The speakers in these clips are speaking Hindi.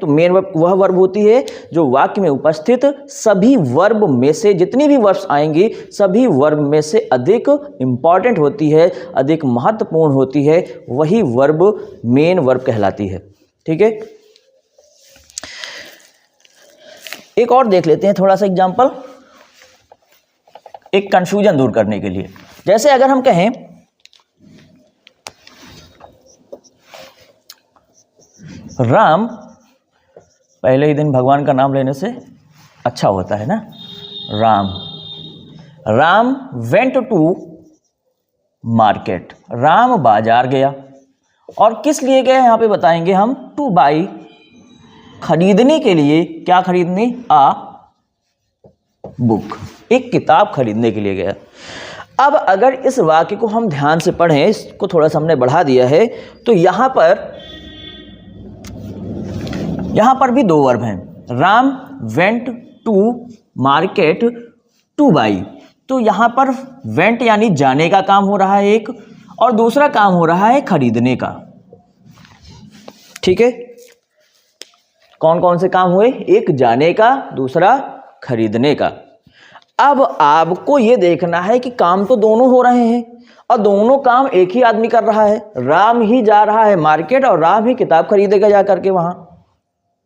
तो मेन वर्ब वह वर्ब होती है जो वाक्य में उपस्थित सभी वर्ब में से, जितनी भी वर्ब्स आएंगी सभी वर्ब में से अधिक इंपॉर्टेंट होती है, अधिक महत्वपूर्ण होती है, वही वर्ब मेन वर्ब कहलाती है। ठीक है, एक और देख लेते हैं थोड़ा सा एग्जांपल, एक कंफ्यूजन दूर करने के लिए। जैसे अगर हम कहें राम, पहले ही दिन भगवान का नाम लेने से अच्छा होता है ना, Ram went to market, Ram बाजार गया। और किस लिए गया यहाँ पे बताएंगे हम, टू बाई, खरीदने के लिए। क्या खरीदने, आ बुक, एक किताब खरीदने के लिए गया। अब अगर इस वाक्य को हम ध्यान से पढ़ें, इसको थोड़ा सा हमने बढ़ा दिया है, तो यहाँ पर भी दो वर्ब हैं, Ram went to market to buy. तो यहाँ पर वेंट यानी जाने का काम हो रहा है एक, और दूसरा काम हो रहा है खरीदने का। ठीक है, कौन कौन से काम हुए, एक जाने का, दूसरा खरीदने का। अब आपको ये देखना है कि काम तो दोनों हो रहे हैं और दोनों काम एक ही आदमी कर रहा है। राम ही जा रहा है मार्केट और राम ही किताब खरीदेगा जा करके वहां।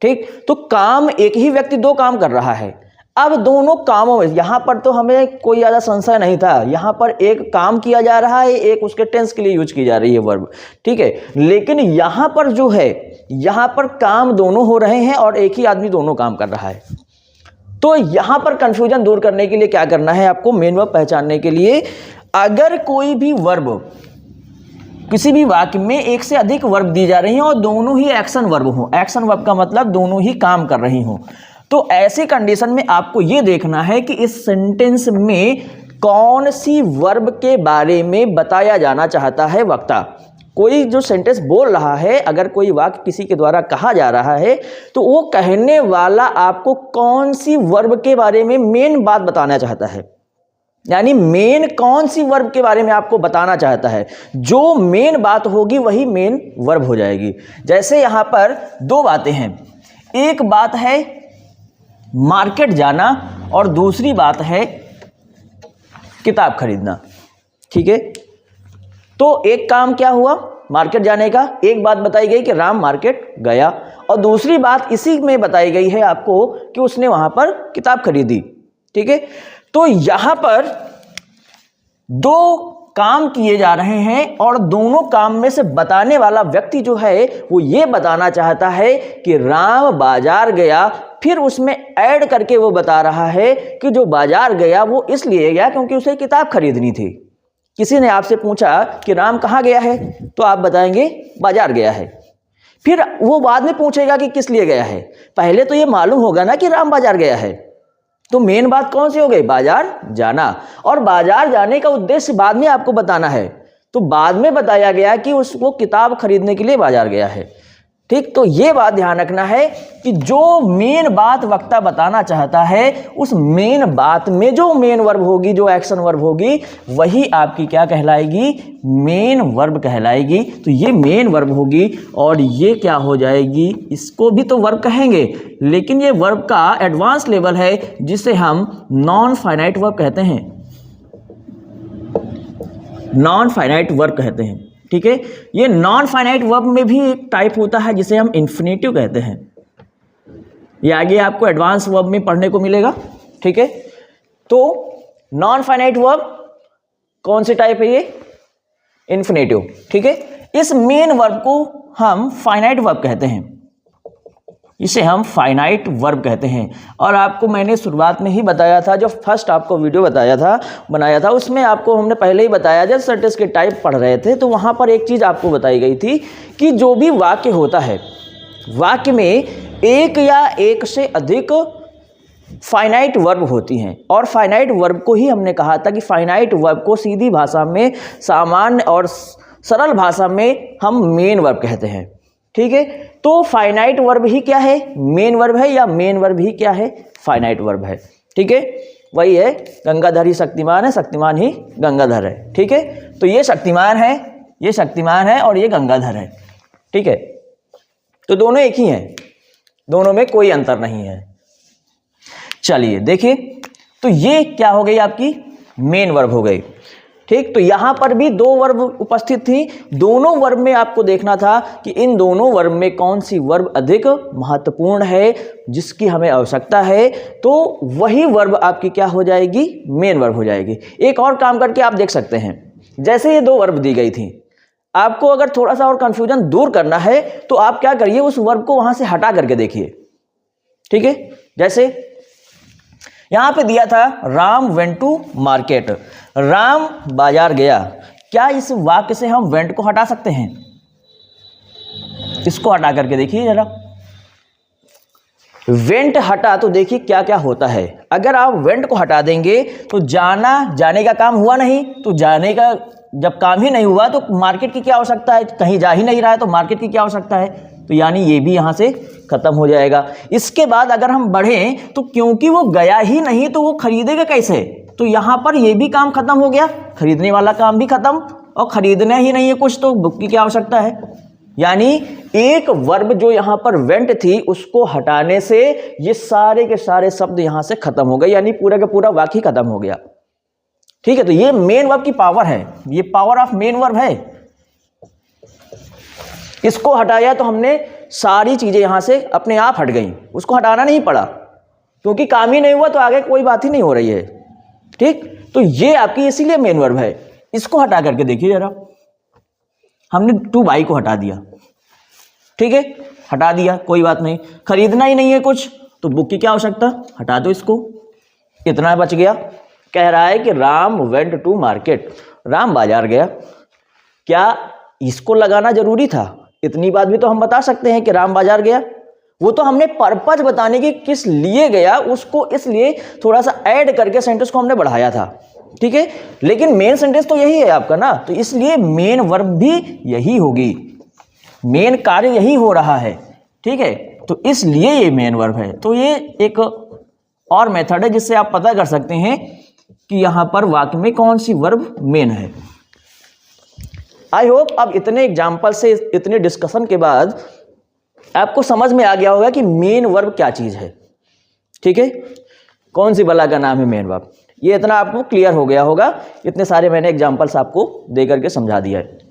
ठीक, तो काम एक ही व्यक्ति दो काम कर रहा है। अब दोनों कामों में यहां पर तो हमें कोई ज्यादा संशय नहीं था, यहां पर एक काम किया जा रहा है, एक उसके टेंस के लिए यूज की जा रही है वर्ब। ठीक है, लेकिन यहां पर जो है, यहां पर काम दोनों हो रहे हैं और एक ही आदमी दोनों काम कर रहा है। तो यहां पर कंफ्यूजन दूर करने के लिए क्या करना है आपको, मेन वर्ब पहचानने के लिए, अगर कोई भी वर्ब किसी भी वाक्य में एक से अधिक वर्ब दी जा रही हैं और दोनों ही एक्शन वर्ब हो, एक्शन वर्ब का मतलब दोनों ही काम कर रही हो, तो ऐसी कंडीशन में आपको यह देखना है कि इस सेंटेंस में कौन सी वर्ब के बारे में बताया जाना चाहता है वक्ता। कोई जो सेंटेंस बोल रहा है, अगर कोई वाक्य किसी के द्वारा कहा जा रहा है, तो वो कहने वाला आपको कौन सी वर्ब के बारे में मेन बात बताना चाहता है, यानी मेन कौन सी वर्ब के बारे में आपको बताना चाहता है। जो मेन बात होगी वही मेन वर्ब हो जाएगी। जैसे यहां पर दो बातें हैं, एक बात है मार्केट जाना और दूसरी बात है किताब खरीदना। ठीक है, तो एक काम क्या हुआ मार्केट जाने का, एक बात बताई गई कि राम मार्केट गया, और दूसरी बात इसी में बताई गई है आपको कि उसने वहां पर किताब खरीदी। ठीक है, तो यहां पर दो काम किए जा रहे हैं और दोनों काम में से बताने वाला व्यक्ति जो है वो ये बताना चाहता है कि राम बाजार गया, फिर उसमें ऐड करके वो बता रहा है कि जो बाजार गया वो इसलिए गया क्योंकि उसे किताब खरीदनी थी। किसी ने आपसे पूछा कि राम कहाँ गया है, तो आप बताएंगे बाजार गया है। फिर वो बाद में पूछेगा कि किस लिए गया है, पहले तो ये मालूम होगा ना कि राम बाजार गया है। तो मेन बात कौन सी हो गई, बाजार जाना, और बाजार जाने का उद्देश्य बाद में आपको बताना है, तो बाद में बताया गया कि उसको किताब खरीदने के लिए बाजार गया है। ठीक, तो ये बात ध्यान रखना है कि जो मेन बात वक्ता बताना चाहता है उस मेन बात में जो मेन वर्ब होगी, जो एक्शन वर्ब होगी, वही आपकी क्या कहलाएगी, मेन वर्ब कहलाएगी। तो ये मेन वर्ब होगी और ये क्या हो जाएगी, इसको भी तो वर्ब कहेंगे, लेकिन ये वर्ब का एडवांस लेवल है जिसे हम नॉन फाइनाइट वर्ब कहते हैं, नॉन फाइनाइट वर्ब कहते हैं। ठीक है, ये नॉन फाइनाइट वर्ब में भी एक टाइप होता है जिसे हम इन्फिनेटिव कहते हैं। ये आगे आपको एडवांस वर्ब में पढ़ने को मिलेगा। ठीक है, तो नॉन फाइनाइट वर्ब कौन सी टाइप है, ये इन्फिनेटिव। ठीक है, इस मेन वर्ब को हम फाइनाइट वर्ब कहते हैं, इसे हम फाइनाइट वर्ब कहते हैं। और आपको मैंने शुरुआत में ही बताया था, जो फर्स्ट आपको वीडियो बनाया था उसमें आपको हमने पहले ही बताया, जब सेंटेंस के टाइप पढ़ रहे थे तो वहाँ पर एक चीज़ आपको बताई गई थी कि जो भी वाक्य होता है, वाक्य में एक या एक से अधिक फाइनाइट वर्ब होती हैं, और फाइनाइट वर्ब को ही हमने कहा था कि फाइनाइट वर्ब को सीधी भाषा में, सामान्य और सरल भाषा में हम मेन वर्ब कहते हैं। ठीक है, तो फाइनाइट वर्ब ही क्या है, मेन वर्ब है, या मेन वर्ब ही क्या है, फाइनाइट वर्ब है। ठीक है, वही है गंगाधर ही शक्तिमान है, शक्तिमान ही गंगाधर है। ठीक है, तो ये शक्तिमान है, ये शक्तिमान है और ये गंगाधर है। ठीक है, तो दोनों एक ही हैं। दोनों में कोई अंतर नहीं है। चलिए देखिए, तो ये क्या हो गई आपकी मेन वर्ब हो गई। ठीक, तो यहां पर भी दो वर्ब उपस्थित थी। दोनों वर्ब में आपको देखना था कि इन दोनों वर्ब में कौन सी वर्ब अधिक महत्वपूर्ण है, जिसकी हमें आवश्यकता है, तो वही वर्ब आपकी क्या हो जाएगी, मेन वर्ब हो जाएगी। एक और काम करके आप देख सकते हैं, जैसे ये दो वर्ब दी गई थी, आपको अगर थोड़ा सा और कंफ्यूजन दूर करना है तो आप क्या करिए, उस वर्ब को वहां से हटा करके देखिए। ठीक है, जैसे यहां पे दिया था Ram went to market, Ram बाजार गया। क्या इस वाक्य से हम वेंट को हटा सकते हैं? इसको हटा करके देखिए जरा, वेंट हटा तो देखिए क्या क्या होता है। अगर आप वेंट को हटा देंगे तो जाने का काम हुआ नहीं, तो जाने का जब काम ही नहीं हुआ तो मार्केट की क्या आवश्यकता है, कहीं जा ही नहीं रहा है तो मार्केट की क्या आवश्यकता है, तो यानी ये भी यहां से खत्म हो जाएगा। इसके बाद अगर हम बढ़ें तो क्योंकि वो गया ही नहीं तो वो खरीदेगा कैसे, तो यहां पर ये भी काम खत्म हो गया, खरीदने वाला काम भी खत्म, और खरीदना ही नहीं है कुछ तो बुक की क्या आवश्यकता है। यानी एक वर्ब जो यहां पर वेंट थी उसको हटाने से ये सारे के सारे शब्द यहां से खत्म हो गए, यानी पूरा का पूरा वाक्य खत्म हो गया। ठीक है, तो ये मेन वर्ब की पावर है, ये पावर ऑफ मेन वर्ब है। इसको हटाया तो हमने सारी चीजें यहां से अपने आप हट गई, उसको हटाना नहीं पड़ा, क्योंकि काम ही नहीं हुआ तो आगे कोई बात ही नहीं हो रही है। ठीक, तो ये आपकी इसीलिए मेन वर्ब है। इसको हटा करके देखिए जरा, हमने टू बाई को हटा दिया। ठीक है, हटा दिया, कोई बात नहीं, खरीदना ही नहीं है कुछ तो बुक की क्या आवश्यकता, हटा दो इसको, इतना बच गया। कह रहा है कि Ram went to market, Ram बाजार गया। क्या इसको लगाना जरूरी था? इतनी बात भी तो हम बता सकते हैं कि राम बाजार गया, वो तो हमने पर्पज बताने की किस लिए गया उसको इसलिए थोड़ा सा ऐड करके सेंटेंस को हमने बढ़ाया था। ठीक है, लेकिन मेन सेंटेंस तो यही है आपका ना, तो इसलिए मेन वर्ब भी यही होगी, मेन कार्य यही हो रहा है। ठीक है, तो इसलिए ये मेन वर्ब है। तो ये एक और मेथड है जिससे आप पता कर सकते हैं कि यहां पर वाक्य में कौन सी वर्ब मेन है। आई होप अब इतने एग्जाम्पल से, इतने डिस्कशन के बाद आपको समझ में आ गया होगा कि मेन वर्ब क्या चीज है। ठीक है, कौन सी बला का नाम है मेन वर्ब, ये इतना आपको क्लियर हो गया होगा। इतने सारे मैंने एग्जाम्पल्स आपको दे करके समझा दिया है।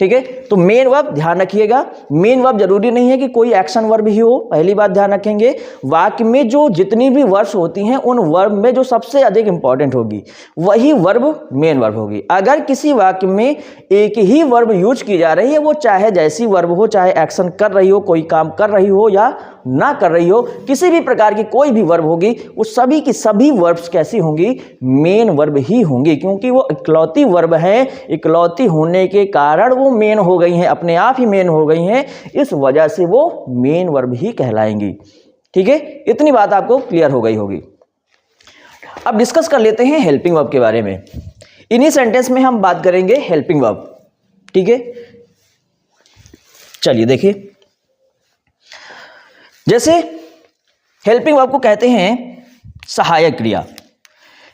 ठीक है, तो मेन वर्ब ध्यान रखिएगा, मेन वर्ब जरूरी नहीं है कि कोई एक्शन वर्ब ही हो, पहली बात ध्यान रखेंगे। वाक्य में जो जितनी भी वर्ब्स होती हैं उन वर्ब में जो सबसे अधिक इंपॉर्टेंट होगी वही वर्ब मेन वर्ब होगी। अगर किसी वाक्य में एक ही वर्ब यूज की जा रही है, वो चाहे जैसी वर्ब हो, चाहे एक्शन कर रही हो, कोई काम कर रही हो या ना कर रही हो, किसी भी प्रकार की कोई भी वर्ब होगी, वो सभी की सभी वर्ब्स कैसी होंगी, मेन वर्ब ही होंगी, क्योंकि वो इकलौती वर्ब है। इकलौती होने के कारण वो मेन हो गई हैं, अपने आप ही मेन हो गई हैं, इस वजह से वो मेन वर्ब ही कहलाएंगी। ठीक है, इतनी बात आपको क्लियर हो गई होगी। अब डिस्कस कर लेते हैं हेल्पिंग वर्ब के बारे में। इन्हीं सेंटेंस में हम बात करेंगे हेल्पिंग वर्ब। ठीक है, चलिए देखिए, जैसे हेल्पिंग वर्ब को कहते हैं सहायक क्रिया।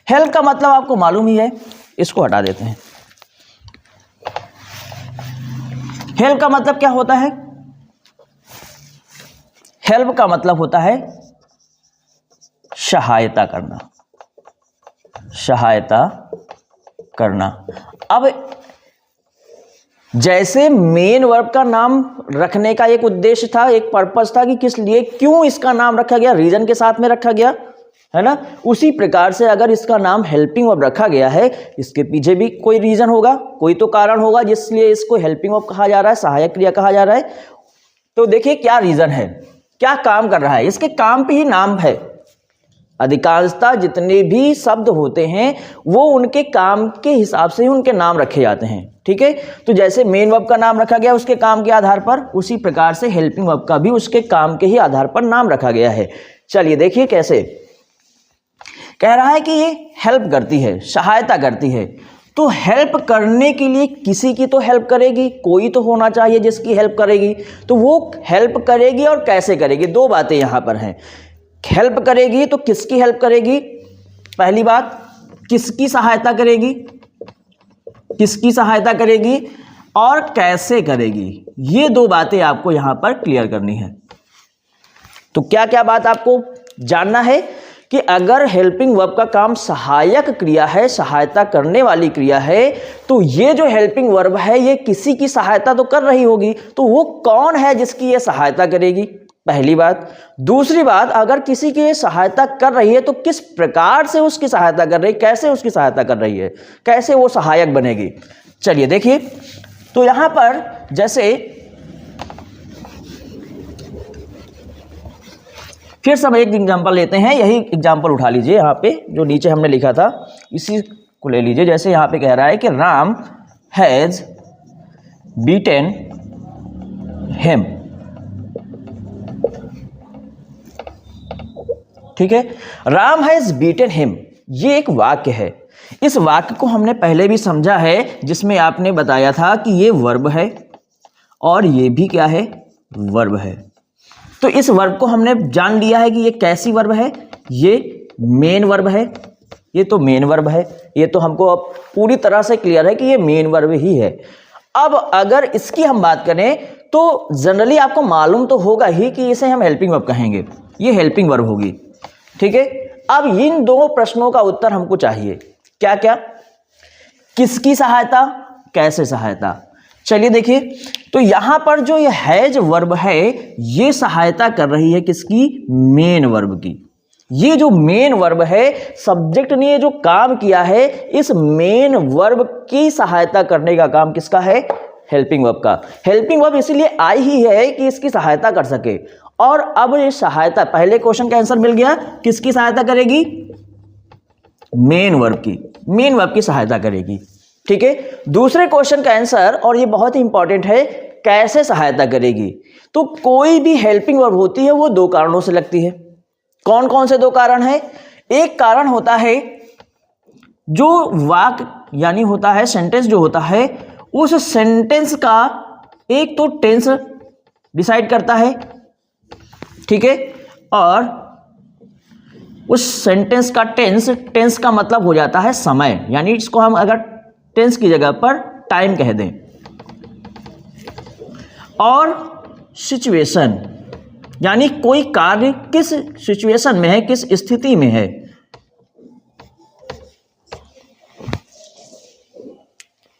हेल्प का मतलब आपको मालूम ही है, इसको हटा देते हैं। हेल्प का मतलब क्या होता है? हेल्प का मतलब होता है सहायता करना, सहायता करना। अब जैसे मेन वर्ब का नाम रखने का एक उद्देश्य था, एक पर्पस था कि किस लिए, क्यों इसका नाम रखा गया, रीजन के साथ में रखा गया है ना, उसी प्रकार से अगर इसका नाम हेल्पिंग वर्ब रखा गया है, इसके पीछे भी कोई रीजन होगा, कोई तो कारण होगा जिसलिए इसको हेल्पिंग वर्ब कहा जा रहा है, सहायक क्रिया कहा जा रहा है। तो देखिए क्या रीजन है, क्या काम कर रहा है, इसके काम पे ही नाम है। अधिकांशतः जितने भी शब्द होते हैं वो उनके काम के हिसाब से ही उनके नाम रखे जाते हैं। ठीक है, तो जैसे मेन वर्ब का नाम रखा गया उसके काम के आधार पर, उसी प्रकार से हेल्पिंग वर्ब का भी उसके काम के ही आधार पर नाम रखा गया है। चलिए देखिए कैसे, कह रहा है कि ये हेल्प करती है, सहायता करती है। तो हेल्प करने के लिए किसी की तो हेल्प करेगी, कोई तो होना चाहिए जिसकी हेल्प करेगी। तो वो हेल्प करेगी और कैसे करेगी, दो बातें यहां पर हैं। हेल्प करेगी तो किसकी हेल्प करेगी, पहली बात किसकी सहायता करेगी, किसकी सहायता करेगी और कैसे करेगी, ये दो बातें आपको यहां पर क्लियर करनी है। तो क्या क्या बात आपको जानना है कि अगर हेल्पिंग वर्ब का काम सहायक क्रिया है, सहायता करने वाली क्रिया है, तो ये जो हेल्पिंग वर्ब है ये किसी की सहायता तो कर रही होगी, तो वो कौन है जिसकी ये सहायता करेगी, पहली बात। दूसरी बात, अगर किसी की ये सहायता कर रही है तो किस प्रकार से उसकी सहायता कर रही है, कैसे उसकी सहायता कर रही है, कैसे वो सहायक बनेगी। चलिए देखिए, तो यहां पर जैसे फिर से हम एक एग्जांपल लेते हैं, यही एग्जांपल उठा लीजिए, यहाँ पे जो नीचे हमने लिखा था इसी को ले लीजिए। जैसे यहाँ पे कह रहा है कि राम हैज बीटन हिम, ठीक है, राम हैज बीटन हिम, ये एक वाक्य है। इस वाक्य को हमने पहले भी समझा है, जिसमें आपने बताया था कि ये वर्ब है और ये भी क्या है, वर्ब है। तो इस वर्ब को हमने जान लिया है कि ये कैसी वर्ब है, ये मेन वर्ब है, ये तो मेन वर्ब है, ये तो हमको अब पूरी तरह से क्लियर है कि ये मेन वर्ब ही है। अब अगर इसकी हम बात करें तो जनरली आपको मालूम तो होगा ही कि इसे हम हेल्पिंग वर्ब कहेंगे, ये हेल्पिंग वर्ब होगी, ठीक है। अब इन दो प्रश्नों का उत्तर हमको चाहिए, क्या क्या, किसकी सहायता, कैसे सहायता। चलिए देखिए, तो यहां पर जो ये हैज वर्ब है ये सहायता कर रही है किसकी, मेन वर्ब की। ये जो मेन वर्ब है, सब्जेक्ट ने जो काम किया है, इस मेन वर्ब की सहायता करने का काम किसका है, हेल्पिंग वर्ब का। हेल्पिंग वर्ब इसीलिए आई ही है कि इसकी सहायता कर सके। और अब ये सहायता, पहले क्वेश्चन का आंसर मिल गया, किसकी सहायता करेगी, मेन वर्ब की, मेन वर्ब की सहायता करेगी, ठीक है। दूसरे क्वेश्चन का आंसर, और ये बहुत ही इंपॉर्टेंट है, कैसे सहायता करेगी। तो कोई भी हेल्पिंग वर्ब होती है वो दो कारणों से लगती है। कौन कौन से दो कारण है, एक कारण होता है जो वाक्य यानी होता है सेंटेंस जो होता है, उस सेंटेंस का एक तो टेंस डिसाइड करता है, ठीक है, और उस सेंटेंस का टेंस का मतलब हो जाता है समय, यानी इसको हम अगर टेंस की जगह पर टाइम कह दें। और सिचुएशन, यानी कोई कार्य किस सिचुएशन में है, किस स्थिति में है,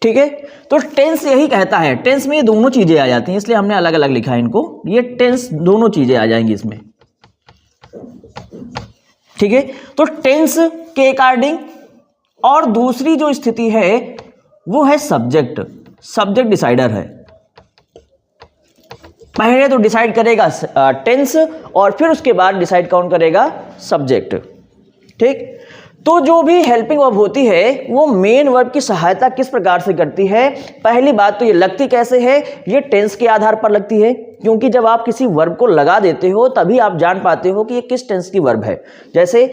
ठीक है। तो टेंस यही कहता है, टेंस में ये दोनों चीजें आ जाती हैं, इसलिए हमने अलग अलग लिखा है इनको, ये टेंस दोनों चीजें आ जाएंगी इसमें, ठीक है। तो टेंस के अकॉर्डिंग, और दूसरी जो स्थिति है वो है सब्जेक्ट, सब्जेक्ट डिसाइडर है। पहले तो डिसाइड करेगा टेंस और फिर उसके बाद डिसाइड कौन करेगा, सब्जेक्ट, ठीक। तो जो भी हेल्पिंग वर्ब होती है वो मेन वर्ब की सहायता किस प्रकार से करती है। पहली बात तो ये लगती कैसे है, ये टेंस के आधार पर लगती है, क्योंकि जब आप किसी वर्ब को लगा देते हो तभी आप जान पाते हो कि ये किस टेंस की वर्ब है। जैसे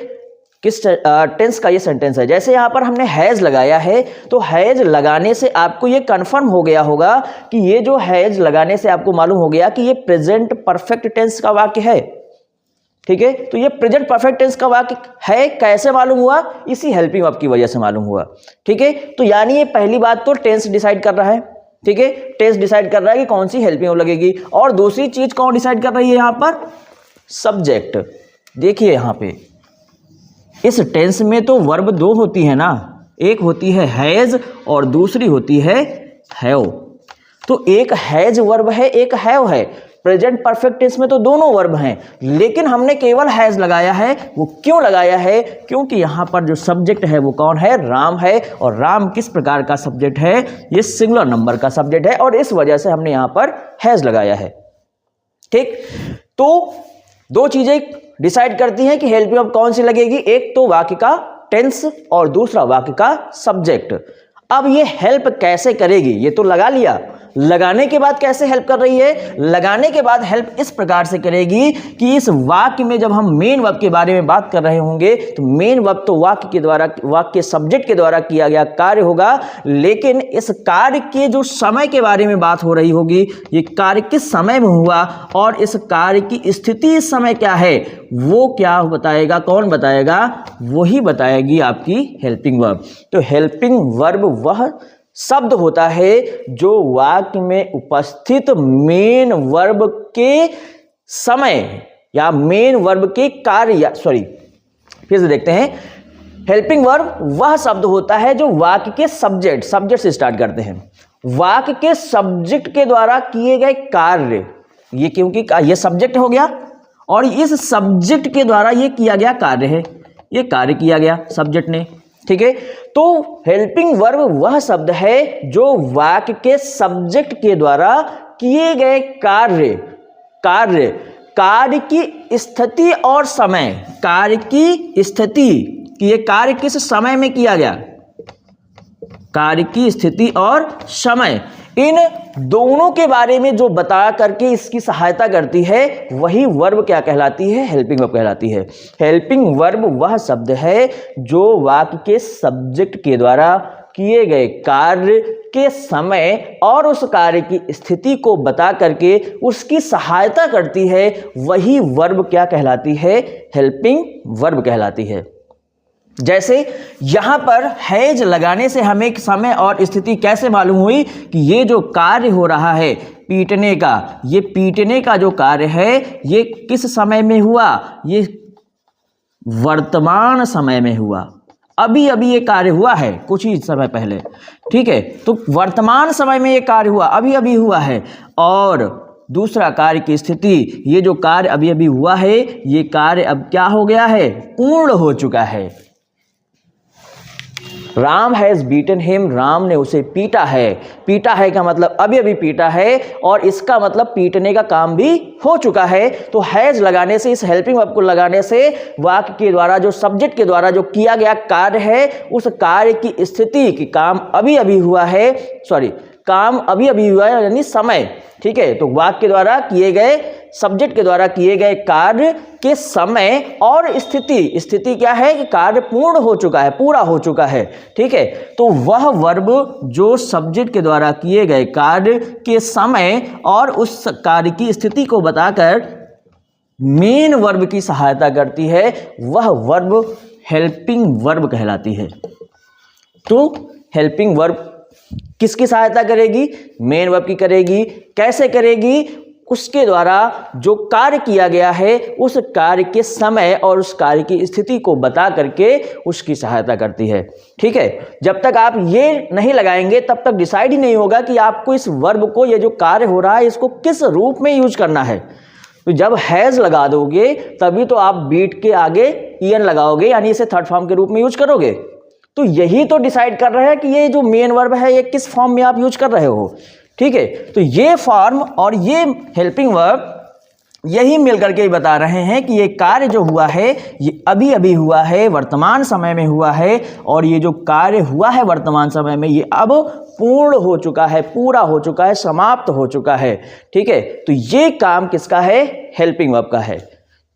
किस टेंस का ये सेंटेंस है, जैसे यहाँ पर हमने हैज लगाया है, तो हैज लगाने से आपको ये कंफर्म हो गया होगा कि ये जो हैज लगाने से आपको मालूम हो गया कि ये प्रेजेंट परफेक्ट टेंस का वाक्य है, ठीक है। तो ये प्रेजेंट परफेक्ट टेंस का वाक्य है, कैसे मालूम हुआ, इसी हेल्पिंग वर्ब की वजह से मालूम हुआ, ठीक है। तो यानी ये पहली बात तो टेंस डिसाइड कर रहा है, ठीक है, टेंस डिसाइड कर रहा है कि कौन सी हेल्पिंग वर्ब लगेगी। और दूसरी चीज कौन डिसाइड कर रही है यहाँ पर, सब्जेक्ट। देखिए यहाँ पे इस टेंस में तो वर्ब दो होती है ना, एक होती है हैज और दूसरी होती है हैव। तो एक हैज वर्ब है, एक हैव है। प्रेजेंट परफेक्ट टेंस में तो दोनों वर्ब हैं, लेकिन हमने केवल हैज लगाया है। वो क्यों लगाया है, क्योंकि यहां पर जो सब्जेक्ट है वो कौन है, राम है। और राम किस प्रकार का सब्जेक्ट है, ये सिंगुलर नंबर का सब्जेक्ट है, और इस वजह से हमने यहां पर हैज लगाया है, ठीक। तो दो चीजें डिसाइड करती हैं कि हेल्पिंग वर्ब कौन सी लगेगी, एक तो वाक्य का टेंस और दूसरा वाक्य का सब्जेक्ट। अब ये हेल्प कैसे करेगी, ये तो लगा लिया, लगाने के बाद कैसे हेल्प कर रही है, लगाने के बाद हेल्प इस प्रकार से करेगी कि इस वाक्य में जब हम मेन वर्ब के बारे में बात कर रहे होंगे तो मेन वर्ब तो वाक्य के द्वारा, वाक्य सब्जेक्ट के द्वारा किया गया कार्य होगा, लेकिन इस कार्य के जो समय के बारे में बात हो रही होगी, ये कार्य किस समय में हुआ और इस कार्य की स्थिति इस समय क्या है, वो क्या बताएगा, कौन बताएगा, वही बताएगी आपकी हेल्पिंग वर्ब। तो हेल्पिंग वर्ब वह शब्द होता है जो वाक्य में उपस्थित मेन वर्ब के समय या मेन वर्ब के कार्य, सॉरी फिर से देखते हैं, हेल्पिंग वर्ब वह शब्द होता है जो वाक्य के सब्जेक्ट से स्टार्ट करते हैं, वाक्य के सब्जेक्ट के द्वारा किए गए कार्य, ये क्योंकि ये सब्जेक्ट हो गया और इस सब्जेक्ट के द्वारा ये किया गया कार्य है, ये कार्य किया गया सब्जेक्ट ने, ठीक है। तो हेल्पिंग वर्ब वह शब्द है जो वाक्य के सब्जेक्ट के द्वारा किए गए कार्य की स्थिति और समय, कार्य की स्थिति कि ये कार्य किस समय में किया गया, कार्य की स्थिति और समय, इन दोनों के बारे में जो बता करके इसकी सहायता करती है वही वर्ब क्या कहलाती है, हेल्पिंग वर्ब कहलाती है। हेल्पिंग वर्ब वह शब्द है जो वाक्य के सब्जेक्ट के द्वारा किए गए कार्य के समय और उस कार्य की स्थिति को बता करके उसकी सहायता करती है, वही वर्ब क्या कहलाती है, हेल्पिंग वर्ब कहलाती है। जैसे यहां पर हैज लगाने से हमें समय और स्थिति कैसे मालूम हुई कि ये जो कार्य हो रहा है पीटने का, ये पीटने का जो कार्य है ये किस समय में हुआ, ये वर्तमान समय में हुआ, अभी अभी ये कार्य हुआ है कुछ ही समय पहले, ठीक है। तो वर्तमान समय में ये कार्य हुआ, अभी अभी हुआ है। और दूसरा कार्य की स्थिति, ये जो कार्य अभी अभी हुआ है ये कार्य अब क्या हो गया है, पूर्ण हो चुका है। Ram has beaten him, Ram ने उसे पीटा है। पीटा है का मतलब अभी अभी पीटा है और इसका मतलब पीटने का काम भी हो चुका है। तो हैज़ लगाने से, इस हेल्पिंग वर्ब को लगाने से वाक्य के द्वारा जो सब्जेक्ट के द्वारा जो किया गया कार्य है उस कार्य की स्थिति कि काम अभी अभी हुआ है, काम अभी अभी हुआ है यानी समय, ठीक है। तो वाक्य के द्वारा किए गए, सब्जेक्ट के द्वारा किए गए कार्य के समय और स्थिति, स्थिति क्या है कि कार्य पूर्ण हो चुका है, पूरा हो चुका है, ठीक है। तो वह वर्ब जो सब्जेक्ट के द्वारा किए गए कार्य के समय और उस कार्य की स्थिति को बताकर मेन वर्ब की सहायता करती है, वह वर्ब हेल्पिंग वर्ब कहलाती है। तो हेल्पिंग वर्ब किसकी सहायता करेगी, मेन वर्ब की करेगी। कैसे करेगी, उसके द्वारा जो कार्य किया गया है उस कार्य के समय और उस कार्य की स्थिति को बता करके उसकी सहायता करती है, ठीक है। जब तक आप ये नहीं लगाएंगे तब तक डिसाइड ही नहीं होगा कि आपको इस वर्ब को, ये जो कार्य हो रहा है इसको किस रूप में यूज करना है। तो जब हैज़ लगा दोगे तभी तो आप बीट के आगे ईएन लगाओगे, यानी इसे थर्ड फॉर्म के रूप में यूज करोगे। तो यही तो डिसाइड कर रहा है कि ये जो मेन वर्ब है ये किस फॉर्म में आप यूज कर रहे हो, ठीक है। तो ये फॉर्म और ये हेल्पिंग वर्ब यही मिलकर के बता रहे हैं कि ये कार्य जो हुआ है ये अभी अभी हुआ है, वर्तमान समय में हुआ है, और ये जो कार्य हुआ है वर्तमान समय में ये अब पूर्ण हो चुका है, पूरा हो चुका है, समाप्त हो चुका है, ठीक है। तो ये काम किसका है, हेल्पिंग वर्ब का है,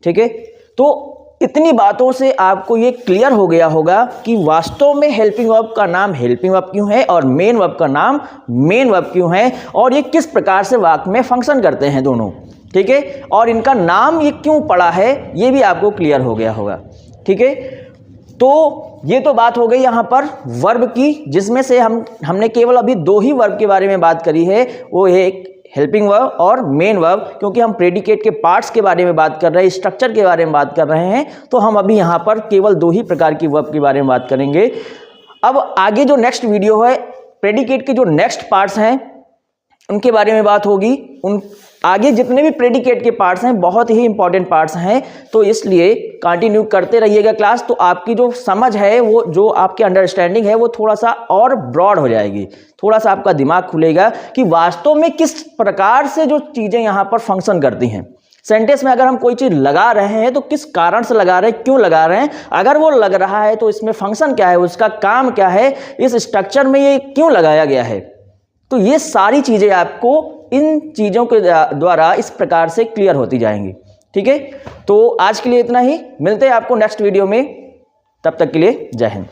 ठीक है। तो इतनी बातों से आपको ये क्लियर हो गया होगा कि वास्तव में हेल्पिंग वर्ब का नाम हेल्पिंग वर्ब क्यों है और मेन वर्ब का नाम मेन वर्ब क्यों है, और ये किस प्रकार से वाक्य में फंक्शन करते हैं दोनों, ठीक है। और इनका नाम ये क्यों पड़ा है ये भी आपको क्लियर हो गया होगा, ठीक है। तो ये तो बात हो गई यहाँ पर वर्ब की, जिसमें से हमने केवल अभी दो ही वर्ब के बारे में बात करी है, वो है एक हेल्पिंग वर्ब और मेन वर्ब। क्योंकि हम प्रेडिकेट के पार्ट्स के बारे में बात कर रहे हैं, स्ट्रक्चर के बारे में बात कर रहे हैं, तो हम अभी यहाँ पर केवल दो ही प्रकार की वर्ब के बारे में बात करेंगे। अब आगे जो नेक्स्ट वीडियो है, प्रेडिकेट के जो नेक्स्ट पार्ट्स हैं उनके बारे में बात होगी। उन आगे जितने भी प्रेडिकेट के पार्ट्स हैं बहुत ही इंपॉर्टेंट पार्ट्स हैं, तो इसलिए कंटिन्यू करते रहिएगा क्लास। तो आपकी जो समझ है, वो जो आपकी अंडरस्टैंडिंग है वो थोड़ा सा और ब्रॉड हो जाएगी, थोड़ा सा आपका दिमाग खुलेगा कि वास्तव में किस प्रकार से जो चीज़ें यहाँ पर फंक्शन करती हैं। सेंटेंस में अगर हम कोई चीज़ लगा रहे हैं तो किस कारण से लगा रहे हैं, क्यों लगा रहे हैं, अगर वो लग रहा है तो इसमें फंक्शन क्या है, उसका काम क्या है, इस स्ट्रक्चर में ये क्यों लगाया गया है। तो ये सारी चीज़ें आपको इन चीज़ों के द्वारा इस प्रकार से क्लियर होती जाएंगी, ठीक है। तो आज के लिए इतना ही, मिलते हैं आपको नेक्स्ट वीडियो में, तब तक के लिए जय हिंद।